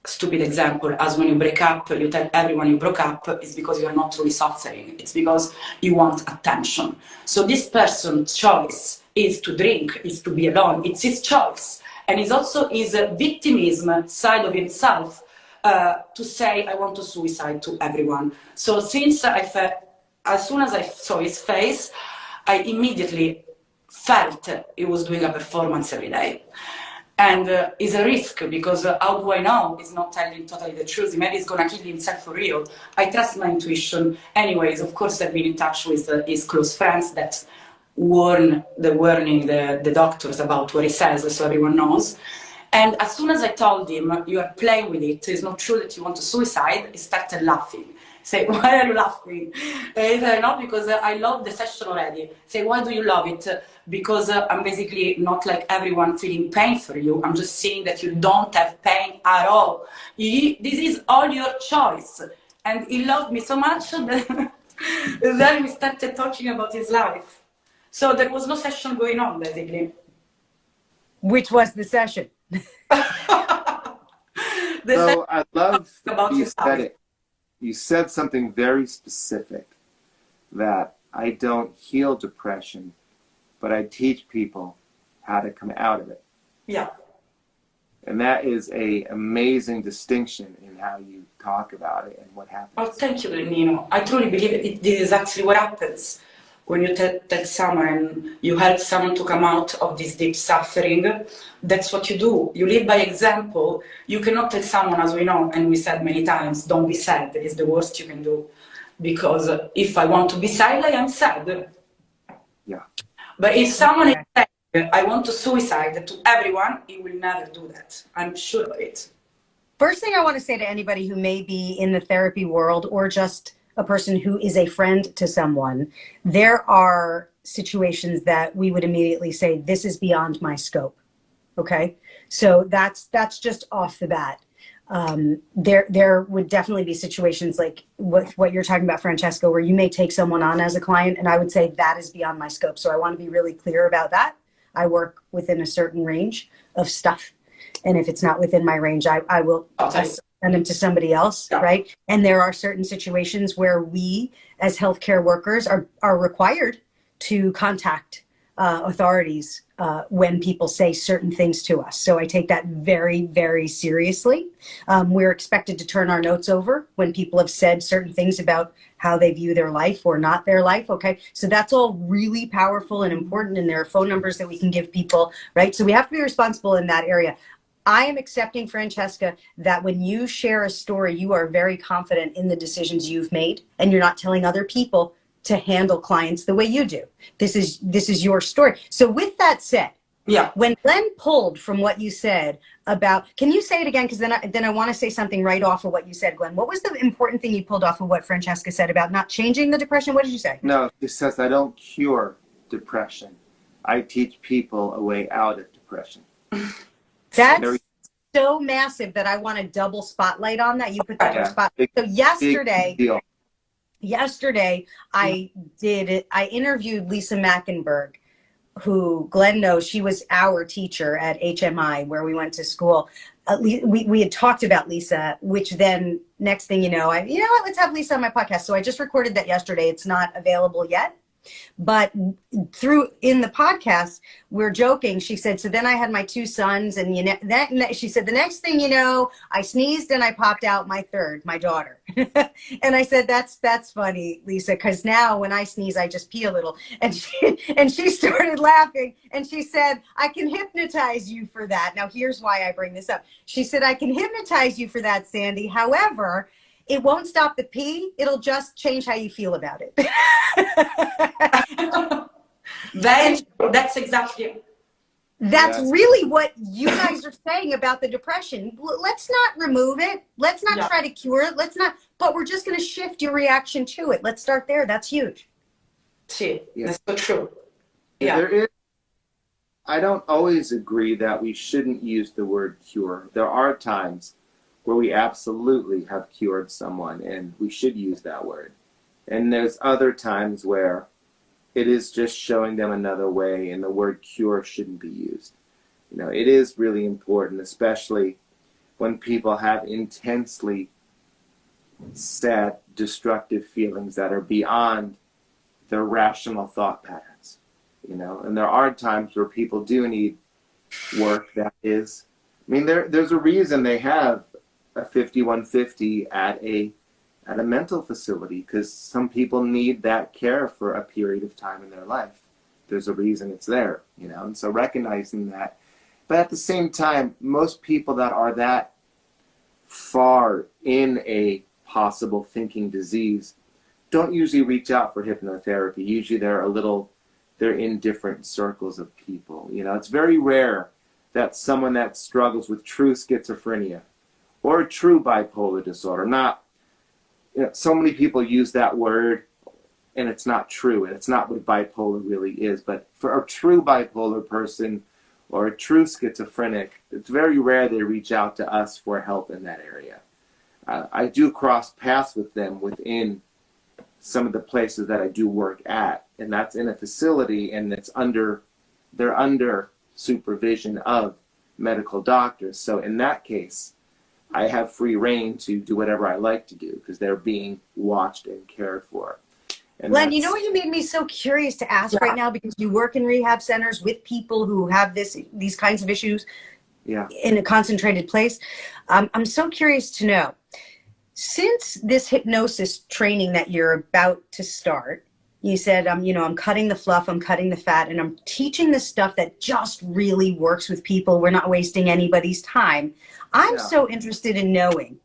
stupid example, as when you break up, you tell everyone you broke up, it's because you're not really suffering. It's because you want attention. So this person's choice is to drink, is to be alone. It's his choice. And it's also his victimism side of himself, to say, I want to suicide to everyone. So since as soon as I saw his face, I immediately felt he was doing a performance every day. And it's a risk, because how do I know he's not telling totally the truth? Maybe he's gonna kill himself for real. I trust my intuition. Anyways, of course, I've been in touch with his close friends that warning the doctors about what he says, so everyone knows. And as soon as I told him, you are playing with it, it's not true that you want to suicide, he started laughing. Say, why are you laughing? He said, no, because I love the session already. Say, why do you love it? Because I'm basically not like everyone feeling pain for you. I'm just saying that you don't have pain at all. This is all your choice. And he loved me so much that then we started talking about his life. So there was no session going on, basically. Which was the session? So I love you said it. You said something very specific, that I don't heal depression, but I teach people how to come out of it. Yeah. And that is an amazing distinction in how you talk about it and what happens. Oh, thank you, Nino. I truly believe this is actually what happens. When you tell someone, you help someone to come out of this deep suffering, that's what you do. You live by example. You cannot tell someone, as we know, and we said many times, don't be sad. It's the worst you can do. Because if I want to be sad, I am sad. Yeah. But if someone is saying, I want to suicide to everyone, he will never do that. I'm sure of it. First thing I want to say to anybody who may be in the therapy world, or just a person who is a friend to someone, there are situations that we would immediately say, this is beyond my scope. Okay. So that's just off the bat. There would definitely be situations like what you're talking about, Francesca, where you may take someone on as a client, and I would say that is beyond my scope. So I want to be really clear about that. I work within a certain range of stuff. And if it's not within my range, I will send them to somebody else, right? And there are certain situations where we, as healthcare workers, are required to contact authorities when people say certain things to us. So I take that very, very seriously. We're expected to turn our notes over when people have said certain things about how they view their life or not their life, okay? So that's all really powerful and important, and there are phone numbers that we can give people, right? So we have to be responsible in that area. I am accepting, Francesca, that when you share a story, you are very confident in the decisions you've made, and you're not telling other people to handle clients the way you do. This is your story. So with that said, when Glenn pulled from what you said about, can you say it again? Because then I want to say something right off of what you said, Glenn. What was the important thing you pulled off of what Francesca said about not changing the depression? What did you say? No, it says I don't cure depression. I teach people a way out of depression. That's so massive that I want a double spotlight on that. You put that first spot. So yesterday I interviewed Lisa Mackenberg, who Glenn knows. She was our teacher at HMI where we went to school. We had talked about Lisa, which then next thing you know, let's have Lisa on my podcast. So I just recorded that yesterday. It's not available yet. But in the podcast, we're joking. She said, so then I had my two sons, and she said, the next thing you know, I sneezed and I popped out my third, my daughter. And I said, that's funny, Lisa, because now when I sneeze, I just pee a little. And she started laughing, and she said, I can hypnotize you for that. Now, here's why I bring this up. She said, I can hypnotize you for that, Sandy. However, it won't stop the pee. It'll just change how you feel about it. Very, that's exactly. That's Yes. really what you guys are saying about the depression. Let's not remove it. Let's not try to cure it. Let's not, but we're just going to shift your reaction to it. Let's start there. That's huge. See, Yeah. that's so true. Yeah. There is, I don't always agree that we shouldn't use the word cure. There are times where we absolutely have cured someone and we should use that word. And there's other times where it is just showing them another way and the word cure shouldn't be used. You know, it is really important, especially when people have intensely sad, destructive feelings that are beyond their rational thought patterns. You know, and there are times where people do need work that is, I mean, there's a reason they have a 5150 at a mental facility, because some people need that care for a period of time in their life. There's a reason it's there, you know, and so recognizing that. But at the same time, most people that are that far in a possible thinking disease don't usually reach out for hypnotherapy. Usually they're in different circles of people. You know, it's very rare that someone that struggles with true schizophrenia or a true bipolar disorder, so many people use that word and it's not true, and it's not what bipolar really is. But for a true bipolar person or a true schizophrenic, it's very rare they reach out to us for help in that area. I do cross paths with them within some of the places that I do work at, and that's in a facility, and they're under supervision of medical doctors. So in that case, I have free reign to do whatever I like to do because they're being watched and cared for. And Len, you know what, you made me so curious to ask right now, because you work in rehab centers with people who have these kinds of issues in a concentrated place. I'm so curious to know, since this hypnosis training that you're about to start, you said, I'm cutting the fluff, I'm cutting the fat, and I'm teaching the stuff that just really works with people. We're not wasting anybody's time. I'm so interested in knowing,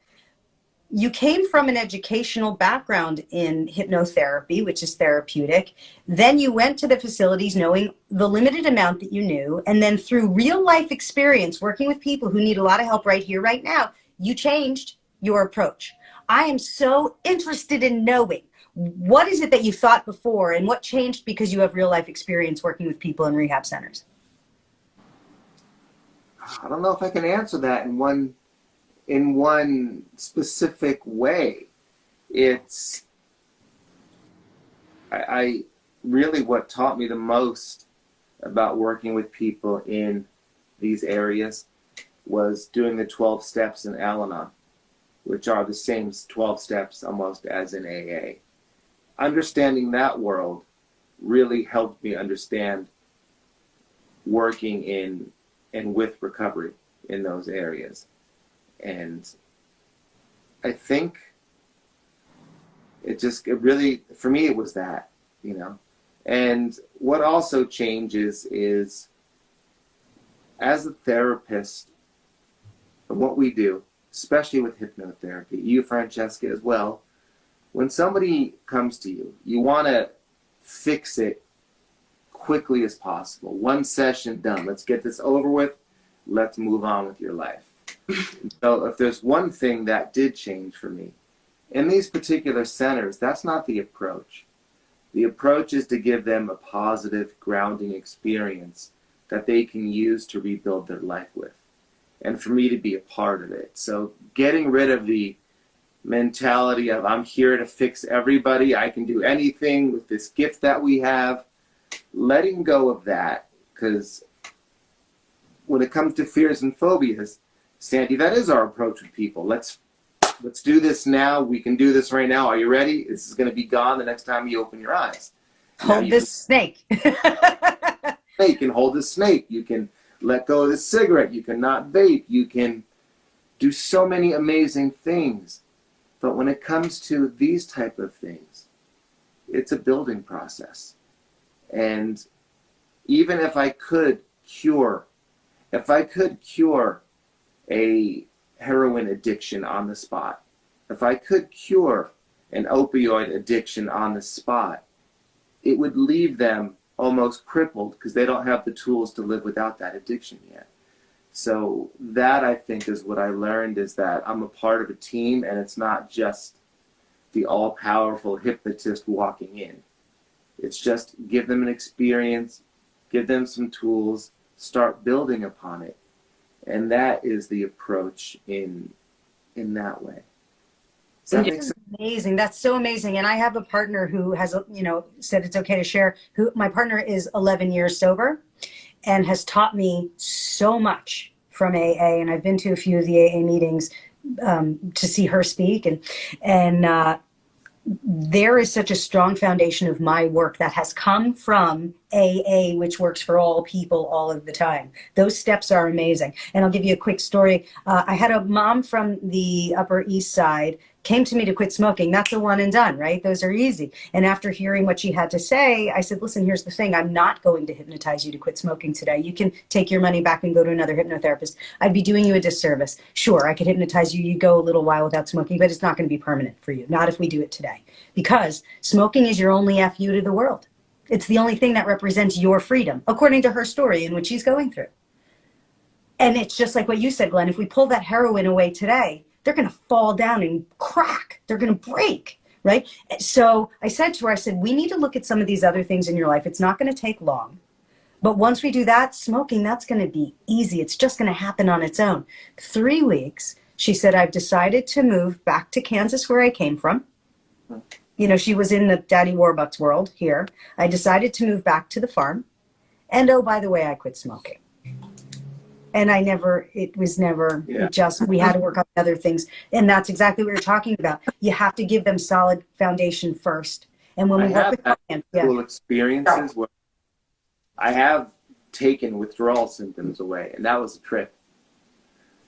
you came from an educational background in hypnotherapy, which is therapeutic. Then you went to the facilities knowing the limited amount that you knew. And then through real life experience, working with people who need a lot of help right here, right now, you changed your approach. I am so interested in knowing, what is it that you thought before and what changed because you have real life experience working with people in rehab centers? I don't know if I can answer that in one specific way. It's I really, what taught me the most about working with people in these areas was doing the 12 steps in Al-Anon, which are the same 12 steps almost as in AA. Understanding that world really helped me understand working in and with recovery in those areas. And I think it really, for me, it was that, you know. And what also changes is, as a therapist, what we do, especially with hypnotherapy, you, Francesca, as well, when somebody comes to you, you want to fix it quickly as possible. One session done. Let's get this over with. Let's move on with your life. So if there's one thing that did change for me, in these particular centers, that's not the approach. The approach is to give them a positive, grounding experience that they can use to rebuild their life with, and for me to be a part of it. So getting rid of the mentality of, I'm here to fix everybody, I can do anything with this gift that we have, letting go of that, because when it comes to fears and phobias, Sandy, that is our approach with people. Let's do this now. We can do this right now. Are you ready? This is going to be gone the next time you open your eyes. Hold this snake. You can hold the snake. You can let go of the cigarette. You can not vape. You can do so many amazing things. But when it comes to these type of things, it's a building process. And even if I could cure a heroin addiction on the spot, if I could cure an opioid addiction on the spot, it would leave them almost crippled because they don't have the tools to live without that addiction yet. So that, I think, is what I learned, is that I'm a part of a team, and it's not just the all-powerful hypnotist walking in. It's just give them an experience, give them some tools, start building upon it. And that is the approach in that way. Does that make sense? Amazing. That's so amazing. And I have a partner who has, you know, said it's okay to share. Who, my partner is 11 years sober and has taught me so much from AA. And I've been to a few of the AA meetings to see her speak. And there is such a strong foundation of my work that has come from AA, which works for all people all of the time. Those steps are amazing. And I'll give you a quick story. I had a mom from the Upper East Side came to me to quit smoking. That's a one and done, right? Those are easy. And after hearing what she had to say, I said, listen, here's the thing. I'm not going to hypnotize you to quit smoking today. You can take your money back and go to another hypnotherapist. I'd be doing you a disservice. Sure, I could hypnotize you. You go a little while without smoking, but it's not going to be permanent for you. Not if we do it today. Because smoking is your only FU to the world. It's the only thing that represents your freedom, according to her story and what she's going through. And it's just like what you said, Glenn. If we pull that heroin away today, they're going to fall down and crack. They're going to break, right? So I said to her, I said, we need to look at some of these other things in your life. It's not going to take long. But once we do that, smoking, that's going to be easy. It's just going to happen on its own. 3 weeks, she said, I've decided to move back to Kansas, where I came from. You know, she was in the Daddy Warbucks world here. I decided to move back to the farm. And oh, by the way, I quit smoking. And it was never, it just, we had to work on other things. And that's exactly what you're talking about. You have to give them solid foundation first. And when we work with clients, cool experiences where I have taken withdrawal symptoms away, and that was a trip.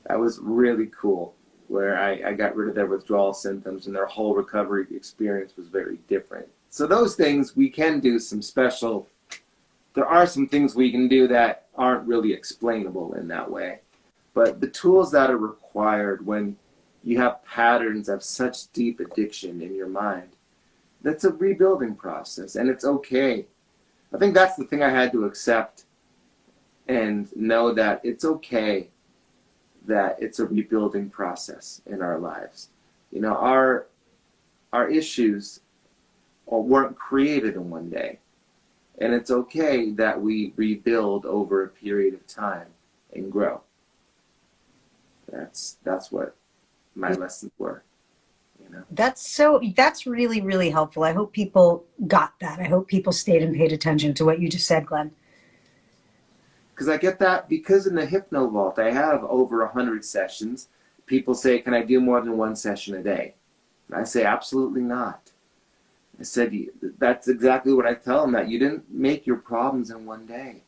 That was really cool, where I got rid of their withdrawal symptoms, and their whole recovery experience was very different. So those things, we can do some special, there are some things we can do that aren't really explainable in that way. But the tools that are required when you have patterns of such deep addiction in your mind, that's a rebuilding process, and it's okay. I think that's the thing I had to accept and know, that it's okay that it's a rebuilding process in our lives. You know, our issues weren't created in one day. And it's okay that we rebuild over a period of time and grow. That's what my lessons were. You know? That's really, really helpful. I hope people got that. I hope people stayed and paid attention to what you just said, Glenn. Because I get that, because in the Hypno Vault, I have over 100 sessions. People say, can I do more than one session a day? And I say, absolutely not. I said, that's exactly what I tell them, that you didn't make your problems in one day.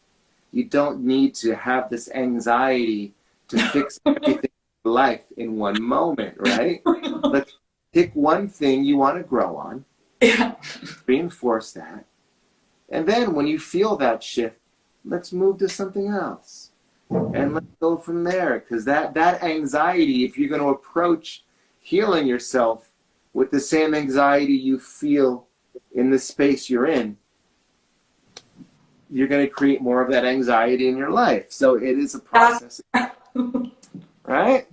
You don't need to have this anxiety to fix everything in life in one moment, right? Let's pick one thing you want to grow on, reinforce that, and then when you feel that shift, let's move to something else. And let's go from there, because that anxiety, if you're going to approach healing yourself with the same anxiety you feel in the space you're in, you're going to create more of that anxiety in your life. So it is a process. Right?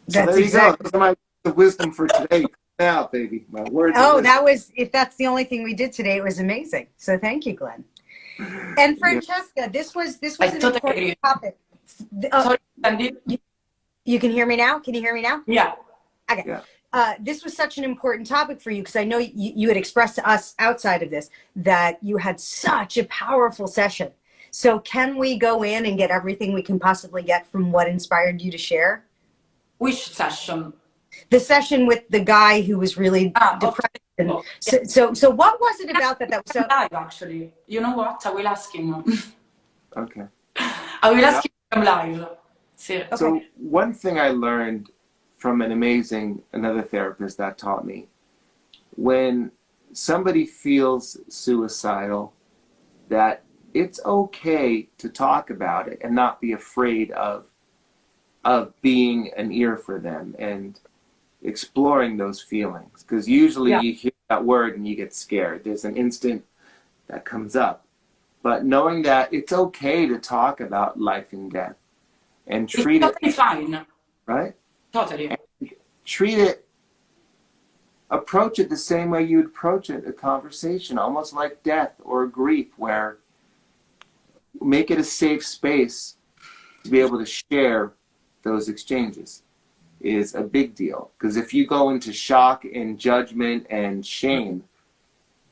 So there you go. Those are my wisdom for today. Now, baby, my words. Oh, that was, if that's the only thing we did today, it was amazing. So thank you, Glenn. And Francesca, this was an important topic. Sorry, Sandy. You can hear me now? Can you hear me now? Yeah. Okay. Yeah. This was such an important topic for you, because I know you had expressed to us outside of this that you had such a powerful session. So can we go in and get everything we can possibly get from what inspired you to share? Which session? The session with the guy who was really depressed. Okay. So what was it about that was so... Live, actually. You know what? I will ask him. Okay. I will ask him from live. Okay. So one thing I learned from another therapist that taught me, when somebody feels suicidal, that it's okay to talk about it and not be afraid of being an ear for them and exploring those feelings. Because usually you hear that word and you get scared. There's an instant that comes up. but knowing that it's okay to talk about life and death and treat it's it, totally fine. right? Totally. And treat it, approach it the same way you'd approach it, a conversation, almost like death or grief, where make it a safe space to be able to share those exchanges is a big deal. Because if you go into shock and judgment and shame,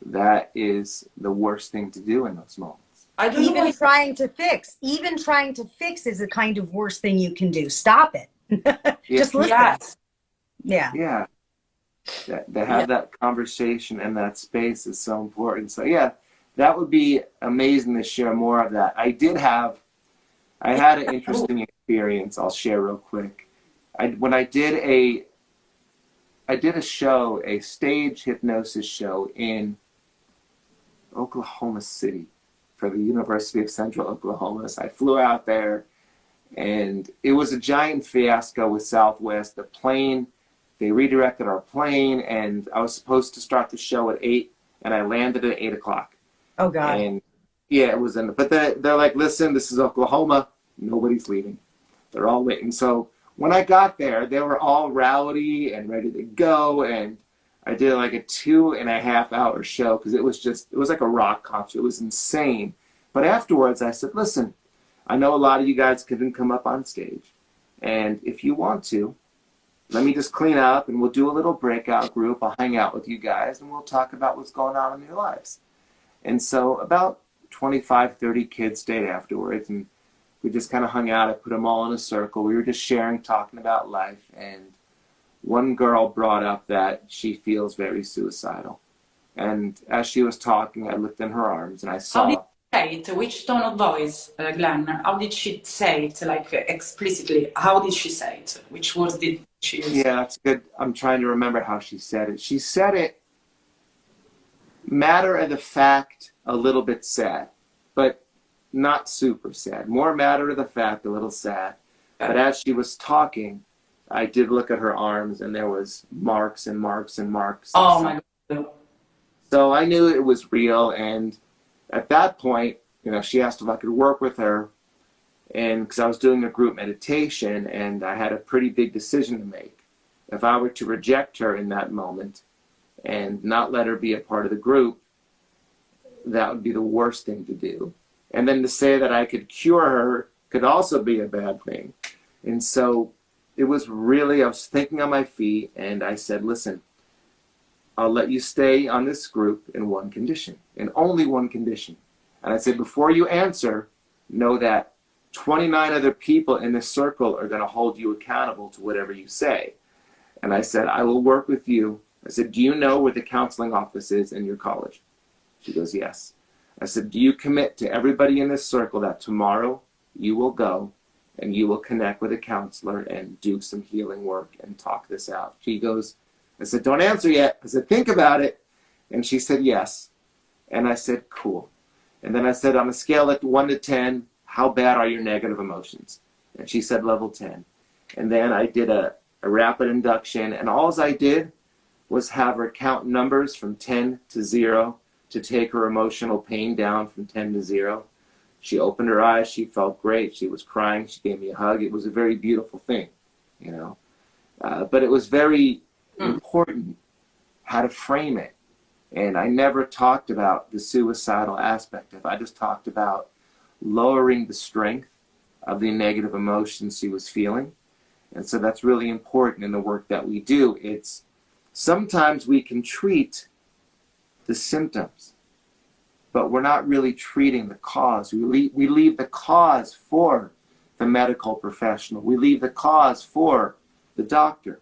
that is the worst thing to do in those moments. I don't know Even why. trying to fix, is a kind of worst thing you can do. Stop it. Just listen. Yes. Yeah. Yeah. To have that conversation and that space is so important. So yeah, that would be amazing to share more of that. I had an interesting experience I'll share real quick. When I did a show, a stage hypnosis show in Oklahoma City for the University of Central Oklahoma. So I flew out there, and it was a giant fiasco with Southwest. The plane, they redirected our plane, and I was supposed to start the show at 8, and I landed at 8 o'clock. Oh, God. And yeah, it was but they're like, listen, this is Oklahoma. Nobody's leaving. They're all waiting. So when I got there, they were all rowdy and ready to go, and I did like a 2.5-hour show because it was like a rock concert. It was insane. But afterwards, I said, listen, I know a lot of you guys couldn't come up on stage, and if you want to, let me just clean up, and we'll do a little breakout group. I'll hang out with you guys, and we'll talk about what's going on in your lives. And so about 25, 30 kids stayed afterwards, and we just kind of hung out. I put them all in a circle. We were just sharing, talking about life, and one girl brought up that she feels very suicidal. And as she was talking, I looked in her arms, and I saw... How did she say it? Which tone of voice, Glenn? How did she say it, like explicitly? How did she say it? Which words did she use? Yeah, that's good. I'm trying to remember how she said it. She said it, matter of the fact, a little bit sad, but not super sad. More matter of the fact, a little sad. But as she was talking, I did look at her arms, and there was marks and marks and marks. Oh my God. So I knew it was real, and at that point, she asked if I could work with her, and because I was doing a group meditation, and I had a pretty big decision to make. If I were to reject her in that moment and not let her be a part of the group, that would be the worst thing to do. And then to say that I could cure her could also be a bad thing. And so it was really, I was thinking on my feet, and I said, listen, I'll let you stay on this group in one condition, and only one condition. And I said, before you answer, know that 29 other people in this circle are going to hold you accountable to whatever you say. And I said, I will work with you. I said, do you know where the counseling office is in your college? She goes, yes. I said, do you commit to everybody in this circle that tomorrow you will go and you will connect with a counselor and do some healing work and talk this out? She goes, I said, don't answer yet. I said, think about it. And she said, yes. And I said, cool. And then I said, on a scale of 1 to 10, how bad are your negative emotions? And she said, level 10. And then I did a rapid induction, and all I did was have her count numbers from 10 to 0 to take her emotional pain down from 10 to 0. She opened her eyes. She felt great. She was crying. She gave me a hug. It was a very beautiful thing, but it was very important how to frame it. And I never talked about the suicidal aspect of it. I just talked about lowering the strength of the negative emotions she was feeling. And so that's really important in the work that we do. It's sometimes we can treat the symptoms, but we're not really treating the cause. We leave the cause for the medical professional. We leave the cause for the doctor.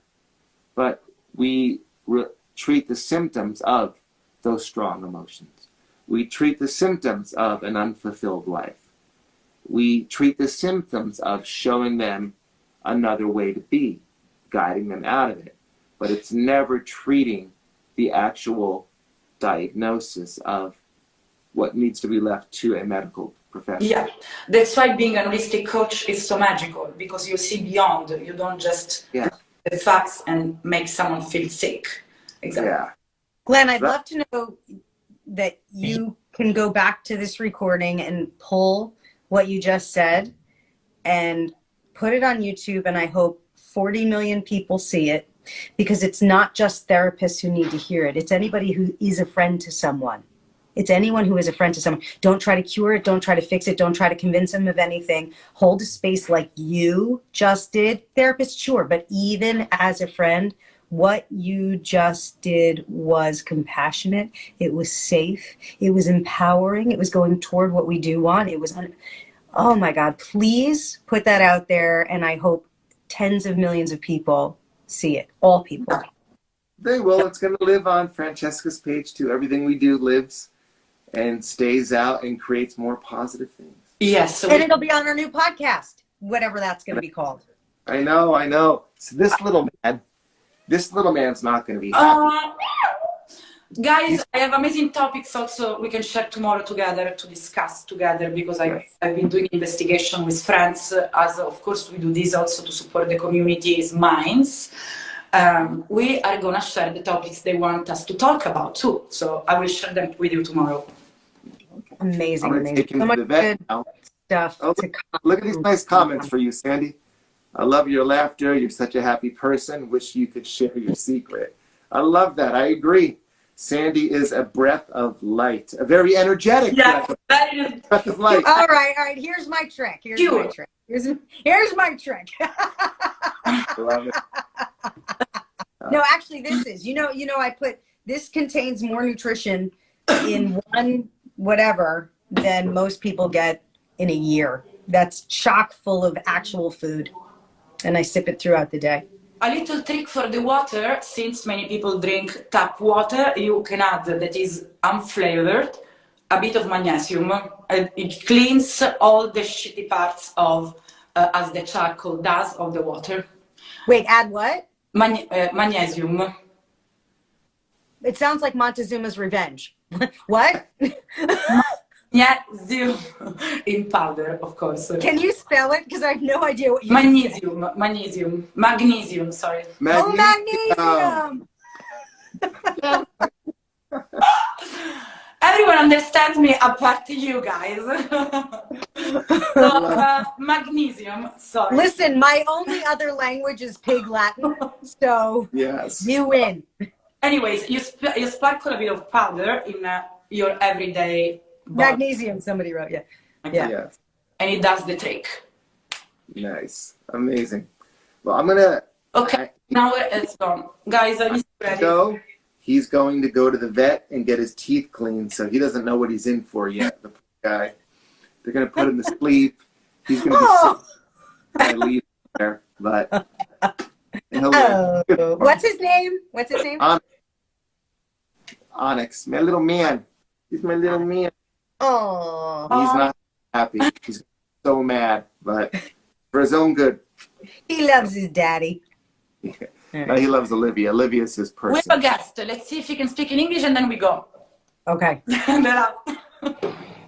But we treat the symptoms of those strong emotions. We treat the symptoms of an unfulfilled life. We treat the symptoms of showing them another way to be, guiding them out of it. But it's never treating the actual diagnosis of what needs to be left to a medical professional. Yeah, that's why being a holistic coach is so magical, because you see beyond. You don't just the facts and make someone feel sick. Exactly. Yeah. Glenn, I'd love to know that you can go back to this recording and pull what you just said and put it on YouTube, and I hope 40 million people see it, because it's not just therapists who need to hear it. It's anybody who is a friend to someone. It's anyone who is a friend to someone. Don't try to cure it. Don't try to fix it. Don't try to convince them of anything. Hold a space like you just did. Therapist, sure, but even as a friend, what you just did was compassionate. It was safe. It was empowering. It was going toward what we do want. It was, oh my God, please put that out there. And I hope tens of millions of people see it. All people. They will. It's going to live on Francesca's page too. Everything we do lives and stays out and creates more positive things. Yes. So and it'll be on our new podcast, whatever that's going to be called. I know. So this little man's not going to be happy. Guys, I have amazing topics also we can share tomorrow together to discuss together, because I've been doing investigation with friends, as of course we do this also to support the community's minds. We are going to share the topics they want us to talk about too. So I will share them with you tomorrow. Amazing, I'm gonna take him so to much the vet good now. stuff. Oh, look at these nice comments for you, Sandy. I love your laughter. You're such a happy person. Wish you could share your secret. I love that. I agree. Sandy is a breath of light. A very energetic breath of light. All right. Here's my trick. Here's my trick. Love it. No, actually, this is. I put this contains more nutrition in one whatever than most people get in a year. That's chock full of actual food, and I sip it throughout the day. A little trick for the water, since many people drink tap water, you can add, that is unflavored, a bit of magnesium. It cleans all the shitty parts of, as the charcoal does, of the water. Wait, add what? Magnesium. It sounds like Montezuma's Revenge. What? Magnesium in powder, of course. Can you spell it? Because I have no idea what you Magnesium, sorry. Magnesium! Everyone understands me apart from you guys. So, magnesium, sorry. Listen, my only other language is Pig Latin, so yes. You win. Anyways, you sparkle a bit of powder in your everyday body. Magnesium, somebody wrote, yeah. Yes. And it does the trick. Nice. Amazing. Well, I'm going to... Okay, now it's gone. Guys, I'm ready. So, he's going to go to the vet and get his teeth cleaned, so he doesn't know what he's in for yet, the poor guy. They're going to put him to sleep. He's going to be sick. I leave there, but... What's his name? Onyx, my little man. He's my little man. Oh, He's not happy. He's so mad, but for his own good. He loves his daddy. No, he loves Olivia. Olivia's his person. We have a guest. Let's see if he can speak in English, and then we go. Okay.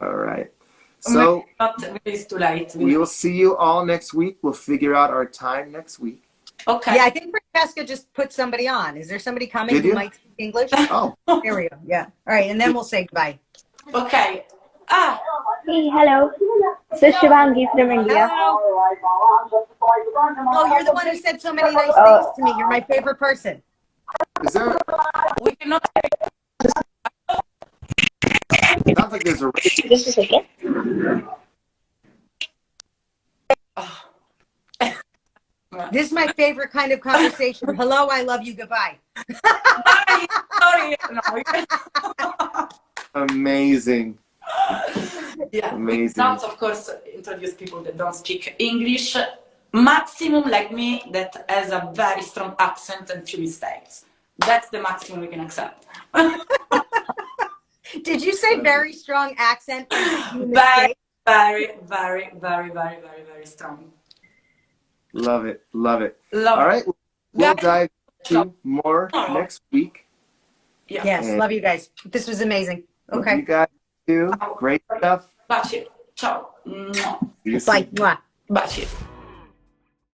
All right. So it's too late. we will see you all next week. We'll figure out our time next week. Okay. Yeah, I think Francesca just put somebody on. Is there somebody coming who might speak English? Oh. There we go. Yeah. All right, and then we'll say goodbye. Okay. Hey, hello. This is Shivangi from India. Oh, you're the one who said so many nice things to me. You're my favorite person. Is there? We cannot. Sounds like there's a. Just a second. This is my favorite kind of conversation. Hello, I love you, goodbye. Sorry. No. Amazing. Yeah. Amazing. Not, of course, introduce people that don't speak English. Maximum like me that has a very strong accent and few mistakes. That's the maximum we can accept. Did you say very strong accent? Very, very, very, very, very, very, very strong. Love it. Love it. Love all right. We'll Guys, dive into more next week. Yeah. Yes, love you guys. This was amazing. Love Okay. you guys too. Great stuff. Baci. Ciao. See you soon. Bye. Mwah. Baci.